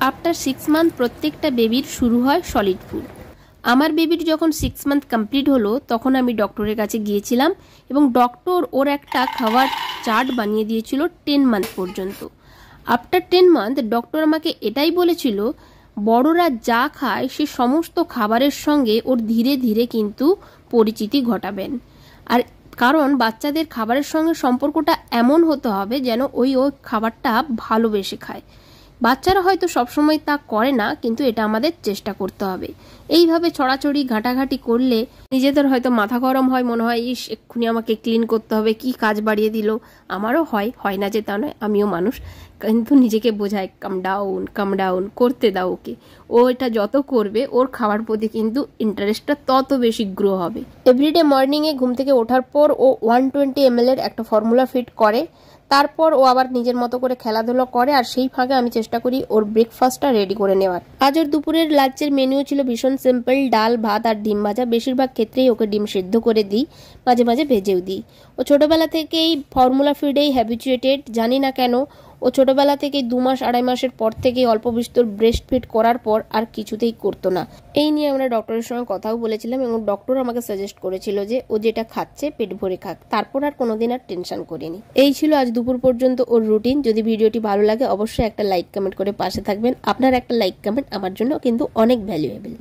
After 6 month প্রত্যেকটা বেবির শুরু হয় সলিড ফুড। আমার বেবির যখন 6 মান্থ কমপ্লিট হলো তখন আমি ডক্টরের কাছে গিয়েছিলাম এবং ডক্টর ওর একটা খাবার চার্ট বানিয়ে দিয়েছিল 10 মান্থ পর্যন্ত। আফটার 10 মান্থ ডক্টর আমাকে এটাই বলেছিল বড়রা যা খায় সে সমস্ত খাবারের সঙ্গে ওর ধীরে ধীরে কিন্তু পরিচিতি ঘটাবেন। আর কারণ বাচ্চাদের খাবারের সঙ্গে সম্পর্কটা এমন হতে হবে যেন ওই খাবারটা ভালোবেসে খায়। বাচ্চারা হয়তো সবসময় তা করে না, কিন্তু এটা আমাদের চেষ্টা করতে হবে। এইভাবে ছড়াছড়ি ঘাটাঘাটি করলে নিজেদের হয়তো মাথা গরম হয়, মনে হয় ইস এক্ষুনি আমাকে ক্লিন করতে হবে, কি কাজ বাড়িয়ে দিল। আমারও হয় না যে তা নয়, আমিও মানুষ, কিন্তু নিজেকে বোঝায় কাম ডাউন করতে দাও ওকে। ও এটা যত করবে ওর খাবার প্রতি কিন্তু ইন্টারেস্টটা তত বেশি গ্রো হবে। এভরিডে মর্নিংয়ে ঘুম থেকে ওঠার পর ও 120 ml এর একটা ফর্মুলা ফিট করে, তারপর ও আবার নিজের মতো করে খেলাধুলো করে, আর সেই ফাঁকে আমি চেষ্টা করি ওর ব্রেকফাস্টটা রেডি করে নেওয়ার। আজ ওর দুপুরের লাঞ্চের মেনু ছিল ভীষণ সিম্পল, ডাল ভাত আর ডিম ভাজা। বেশিরভাগ ক্ষেত্রেই ওকে ডিম সিদ্ধ করে দিই, মাঝে মাঝে ভেজেও দিই। ও ছোটবেলা থেকেই ফর্মুলা ফিডেই হ্যাবিচুয়েটেড, জানি না কেন। ও ছোটবেলা থেকেই 2 মাস 2.5 মাসের পর থেকেই অল্প বিস্তর ব্রেস্ট ফিড করার পর আর কিছুতেই করতো না। এই নিয়ে আমরা ডক্টরের সঙ্গে কথাও বলেছিলাম এবং ডক্টর আমাকে সাজেস্ট করেছিল যে ও যেটা খাচ্ছে পেট ভরে খাক, তারপর আর কোনোদিন আর টেনশন করিনি। এই ছিল আজ দুপুর পর্যন্ত ওর রুটিন। যদি ভিডিওটি ভালো লাগে অবশ্যই একটা লাইক কমেন্ট করে পাশে থাকবেন। আপনার একটা লাইক কমেন্ট আমার জন্য কিন্তু অনেক ভ্যালুয়েবল।